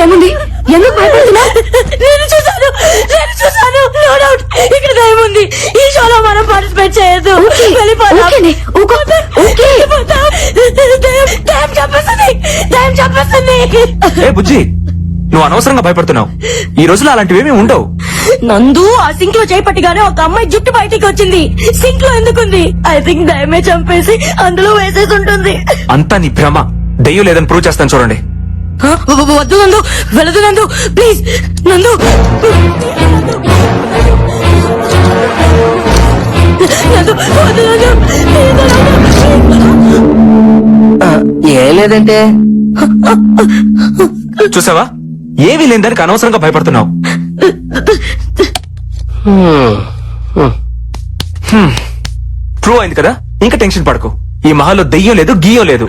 ఏముంది? ఎందుకు భయపడుతున్నా? నేను చూసాను. నో డౌట్ ఇక్కడ దయ్యం ఉంది. ఈ షోలో మనం పార్టిసిపేట్ చేయొద్దు. దయ్యం చంపేస్తుంది. ఏ బుజ్జి, నువ్వు అనవసరంగా భయపడుతున్నావు. ఈ రోజులో అలాంటివేమీ ఉండవు. నందు ఆ సింక్ లో చేపట్టిగానే ఒక అమ్మాయి జుట్టు బయటికి వచ్చింది. సింక్ లో ఎందుకుంది? ఐ థింక్ దయ్యమే చంపేసి అందులో వేసేసి ఉంటుంది. అంతా నీ భ్రమ. దెయ్యం లేదని ప్రూవ్ చేస్తాను చూడండి. వద్దు నందు, వెళ్ళదు నందు, ప్లీజ్ నందు. ఏం లేదంటే చూసావా, ఏమీ లేదని అనవసరంగా భయపడుతున్నావు. ప్రూవ్ అయింది కదా, ఇంకా టెన్షన్ పడకు. ఈ మహల్లో దెయ్యం లేదు, గీయం లేదు.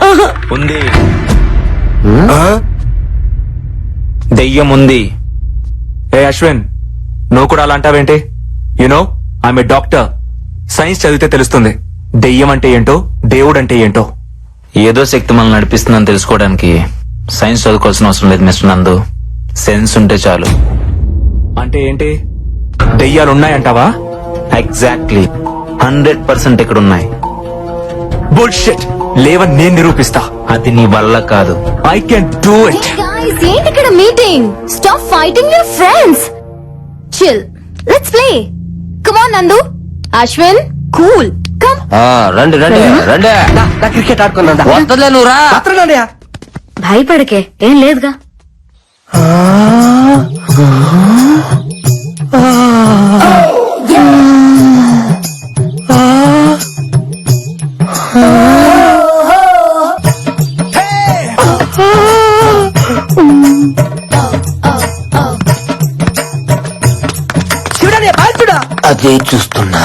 ఉంది, దెయ్యం ఉంది. ఏ అశ్విన్, నువ్వు కూడా అలా అంటావేంటి? You know I'm a doctor. Science చదివితే తెలుస్తుంది దెయ్యం అంటే ఏంటో, దేవుడు అంటే ఏంటో. ఏదో శక్తి మనల్ని నడిపిస్తుందని తెలుసుకోవడానికి సైన్స్ చదువుకోవాల్సిన అవసరం లేదు మిస్టర్ నందు. సెన్స్ ఉంటే చాలు. అంటే ఏంటి? దెయ్యాలు ఉన్నాయంటావా? ఎగ్జాక్ట్లీ 100% ఇక్కడ ఉన్నాయి. బుల్షిట్. లేవని నేను నిరూపిస్తా. అది నీ వల్ల కాదు. I can do it. Guys, ఏంటి ఇక్కడ meeting? Stop fighting your friends. Chill. Let's play. Come on, Nandu. Ashwin, cool. Come. రండి రండి రండి. క్రికెట్ ఆడుకున్నా వస్తలే నువ్వు రా. భయపడకే, ఏం లేదుగా. అదే చూస్తున్నా.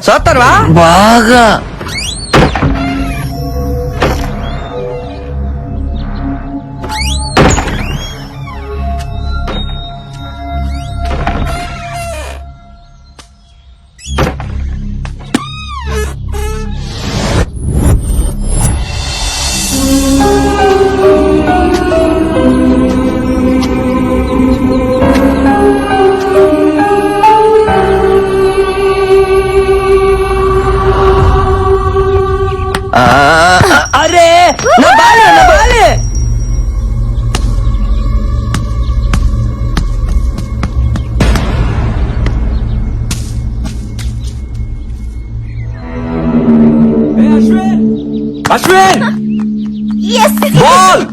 చూస్తారువా బాగా అరే నా బాలే అశ్విన్, Yes. బాల్.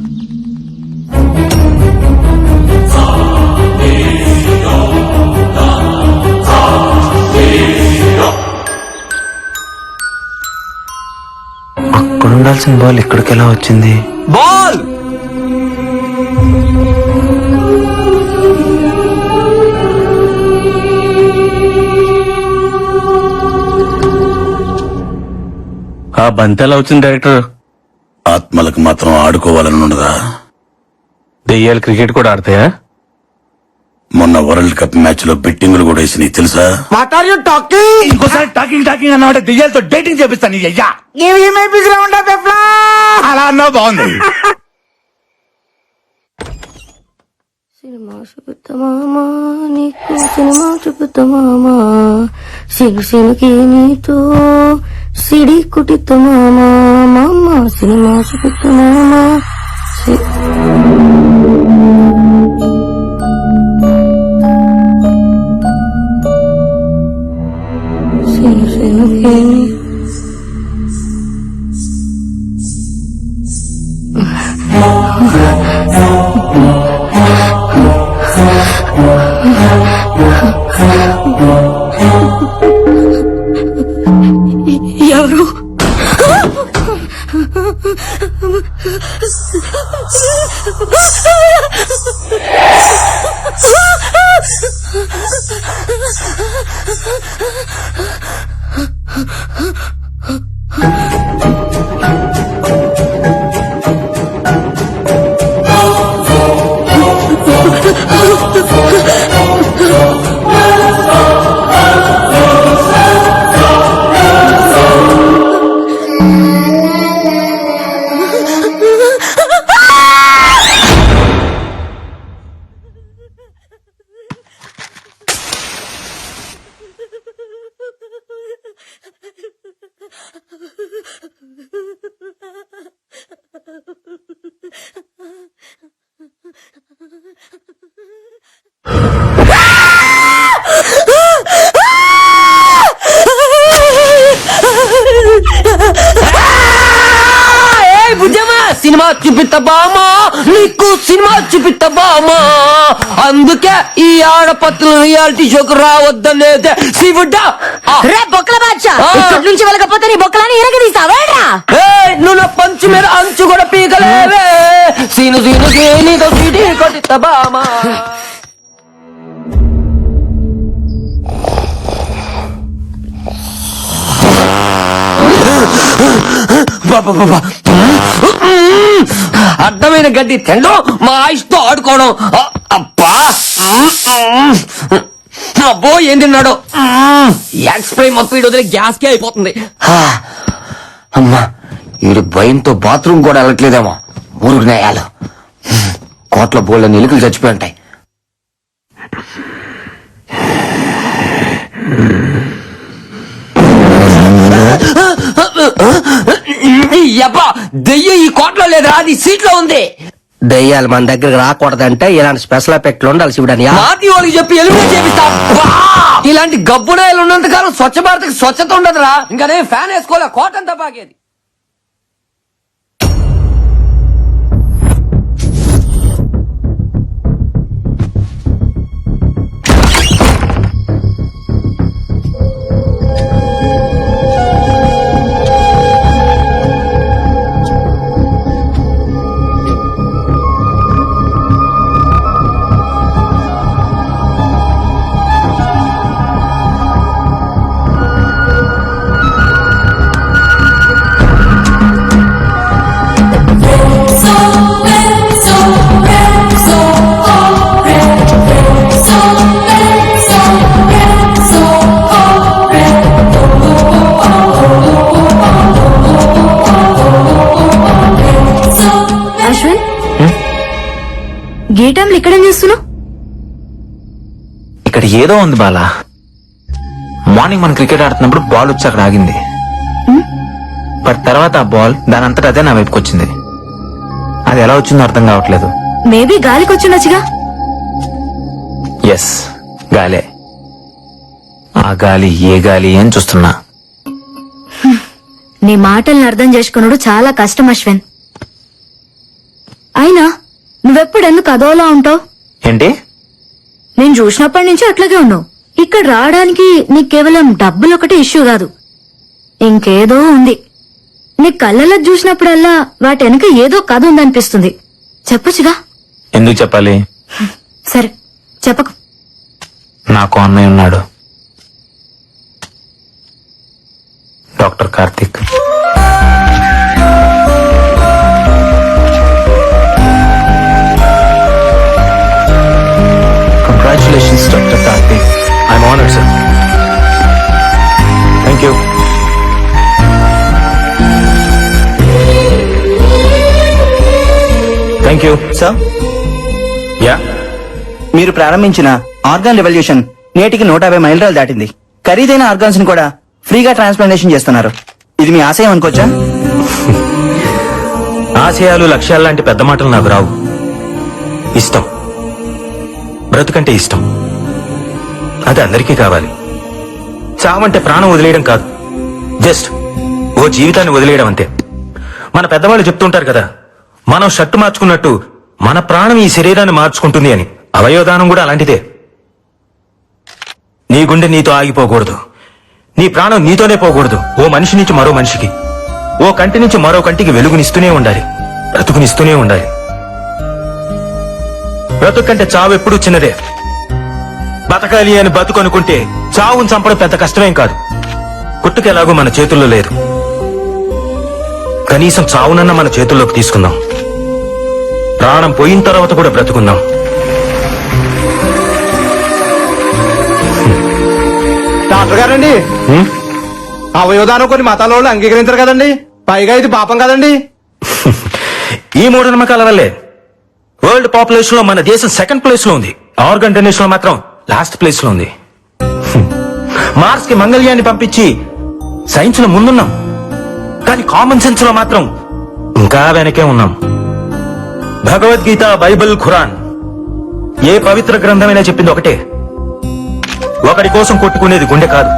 అక్కడ ఉండాల్సిన బాల్ ఇక్కడికి ఎలా వచ్చింది? బాల్. ఆ బంతి ఎలా వచ్చింది డైరెక్టర్? ఆత్మలకు మాత్రం ఆడుకోవాలని ఉండదా? దెయ్యాలు క్రికెట్ కూడా ఆడతాయా? మొన్న వరల్డ్ కప్ మ్యాచ్ లో బెట్టింగులు కూడా వేసినాయి తెలుసా? What are you talking? ఇంకోసారి టాకింగ్ అన్నమాట దెయ్యాలతో డేటింగ్ చేపిస్తాను నీ అయ్యా. అలా అన్నావు బాగుంది. సినిమా చూపుతా మామా నీకు సినిమా చూపుతా మామా సినుకి నీతో సిడి కుటిత మామా మామ సినిమా చూపుతా మామా సినుకి ఎవరు సినిమా చూపిస్తా బామా నీకు సినిమా చూపిస్తా బామా అందుకే ఈ ఆడపత్రుల రియాలిటీ షోకు రావద్దనేదే శివుడా. రే బొక్కల బాద్షా ఇక్కడి నుంచి వెళ్ళకపోతే నీ బొక్కలని ఇరగదీస్తావేడ్రా. నువ్వు నా పంచు మీద అంచు కూడా పీకలేవే సీను నీతో సిటీ కొట్టిస్తా బామా. అడ్డమైన గడ్డి తినడం మా ఆయుష్తో ఆడుకోవడం అబ్బా అబ్బో ఏం తిన్నాడు ఎక్స్ప్రెస్ మొత్తం వదిలే గ్యాస్ కే అయిపోతుంది. అమ్మా వీడి భయంతో బాత్రూమ్ కూడా వెళ్ళట్లేదేమో. ఊరుకు నేయాలు కోట్ల బోళ్ళ ఎలుకలు చచ్చిపోయి ఉంటాయి. దెయ్యం ఈ కోట్లో లేదా అది సీట్లో ఉంది. దయ్యాలు మన దగ్గరకు రాకూడదంటే ఇలాంటి స్పెషల్ ఎఫెక్ట్లు ఉండాలి శివుడని. మాతి వాళ్ళకి చెప్పి ఎలిమినేట్ చేపిస్తా. ఇలాంటి గబ్బునాయలు ఉన్నంత కాలం స్వచ్ఛ భారత్ స్వచ్ఛత ఉండదురా. ఇంకా నేను ఫ్యాన్ వేసుకోలే కోటంతా బాగేది. ఏ టైంలో ఇక్కడేం చేస్తున్నావు? ఇక్కడ ఏదో ఉంది బాలా. మార్నింగ్ మనం క్రికెట్ ఆడుతున్నప్పుడు బాల్ వచ్చి అక్కడ ఆగింది. బట్ తర్వాత ఆ బాల్ దాని అంతటా అదే నా వైపుకి వచ్చింది. అది ఎలా వచ్చిందో అర్థం కావట్లేదు. మేబీ గాలికి వచ్చిండొచ్చుగా. ఎస్, గాలే. ఆ గాలి ఏ గాలి అని చూస్తున్నా. నీ మాటల్ని అర్థం చేసుకున్నాడు చాలా కష్టం అశ్విన్. అయినా నువ్వెప్పుడు ఎందుకు అదోలా ఉంటావు? ఏంటి? నేను చూసినప్పటి నుంచి అట్లాగే ఉన్నావు. ఇక్కడ రావడానికి నీకు కేవలం డబ్బులు ఒకటి ఇష్యూ కాదు, ఇంకేదో ఉంది. నీ కళ్ళలో చూసినప్పుడల్లా వాటి వెనక ఏదో కథ ఉందనిపిస్తుంది. చెప్పొచ్చుగా. ఎందుకు చెప్పాలి? సరే చెప్పకు. నాకు అన్నయ్య ఉన్నాడు, doctor Karthik. Thank you. Sir yeah, మీరు ప్రారంభించిన ఆర్గాన్ రెవల్యూషన్ నేటికి 150 మైలురాలు దాటింది. ఖరీదైన ఆర్గాన్స్ ని కూడా ఫ్రీగా ట్రాన్స్ప్లాంటేషన్ చేస్తున్నారు. ఇది మీ ఆశయం అనుకోవచ్చా? ఆశయాలు లక్ష్యాలు లాంటి పెద్ద మాటలు నాకు రావు. ఇష్టం, బ్రతుకంటే ఇష్టం. అది అందరికీ కావాలి. చావంటే ప్రాణం వదిలేయడం కాదు, జస్ట్ ఓ జీవితాన్ని వదిలేయడం అంతే. మన పెద్దవాళ్ళు చెప్తుంటారు కదా, మనం షర్టు మార్చుకున్నట్టు మన ప్రాణం ఈ శరీరాన్ని మార్చుకుంటుంది అని. అవయవదానం కూడా అలాంటిదే. నీ గుండె నీతో ఆగిపోకూడదు, నీ ప్రాణం నీతోనే పోకూడదు. ఓ మనిషి నుంచి మరో మనిషికి, ఓ కంటి నుంచి మరో కంటికి వెలుగునిస్తూనే ఉండాలి, బ్రతుకునిస్తూనే ఉండాలి. బ్రతుకంటే చావు ఎప్పుడూ చిన్నదే. బతకాలి అని బతుకనుకుంటే చావును చంపడం పెద్ద కష్టమేం కాదు. పుట్టుకెలాగో మన చేతుల్లో లేదు. కనీసం చావునన్న మన చేతుల్లోకి తీసుకుందాం. ప్రాణం పోయిన తర్వాత కూడా బ్రతుకుందాం. డాక్టర్ గారండి, అవయవదానం కొన్ని మతాల వాళ్ళు అంగీకరించారు కదండి, పైగా ఇది పాపం కదండి. ఈ మూఢనమ్మకాల వల్లే వరల్డ్ పాపులేషన్ లో మన దేశం సెకండ్ ప్లేస్ లో ఉంది. ఆర్గన్ డొనేషన్ లో మాత్రం లాస్ట్ ప్లేస్ లో ఉంది. మార్స్ కి మంగళ్యాన్ని పంపించి సైన్స్ లో ముందున్నాం, కానీ కామన్ సెన్స్ లో మాత్రం ఇంకా వెనకే ఉన్నాం. భగవద్గీత, బైబిల్, ఖురాన్ ఏ పవిత్ర గ్రంథమైనా చెప్పింది ఒకటే, ఒకడి కోసం కొట్టుకునేది గుండె కాదు,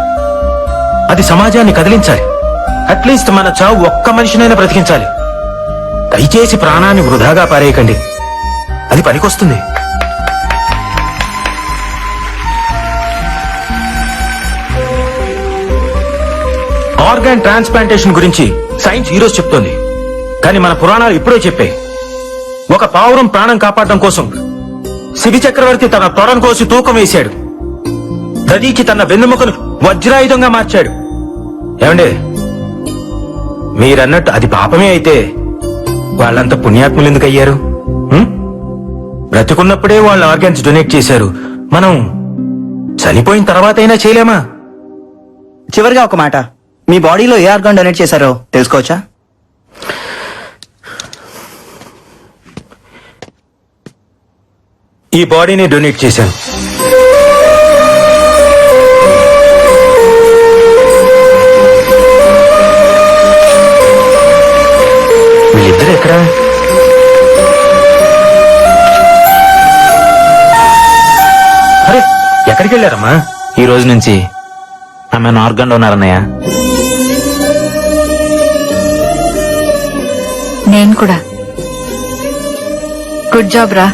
అది సమాజాన్ని కదిలించాలి. అట్లీస్ట్ మన చావు ఒక్క మనిషినైనా బ్రతికించాలి. దయచేసి ప్రాణాన్ని వృధాగా పారేయకండి, అది పనికొస్తుంది. ఆర్గాన్ ట్రాన్స్ప్లాంటేషన్ గురించి సైన్స్ ఈరోజు చెప్తోంది, కానీ మన పురాణాలు ఇప్పుడే చెప్పాయి. ఒక పావురం ప్రాణం కాపాడడం కోసం శిబి చక్రవర్తి తన తొడను కోసి తూకం వేశాడు. దదీకి తన వెన్నెముకను వజ్రాయుధంగా మార్చాడు. ఏమండే, మీరన్నట్టు అది పాపమే అయితే వాళ్ళంత పుణ్యాత్ములు ఎందుకు అయ్యారు? బ్రతికున్నప్పుడే వాళ్ళ ఆర్గాన్స్ డొనేట్ చేశారు, మనం చనిపోయిన తర్వాత అయినా చేయలేమా? చివరిగా ఒక మాట, మీ బాడీలో ఏ ఆర్గాన్ డొనేట్ చేశారో తెలుసుకోవచ్చా? ఈ బాడీని డొనేట్ చేశాను. వీళ్ళిద్దరు ఎక్కడ? అరే, ఎక్కడికి వెళ్ళారమ్మా? ఈ రోజు నుంచి ఆమె ఆర్గన్ డోనర్ అన్నయ్య. నేను కూడా. గుడ్ జాబ్ రా.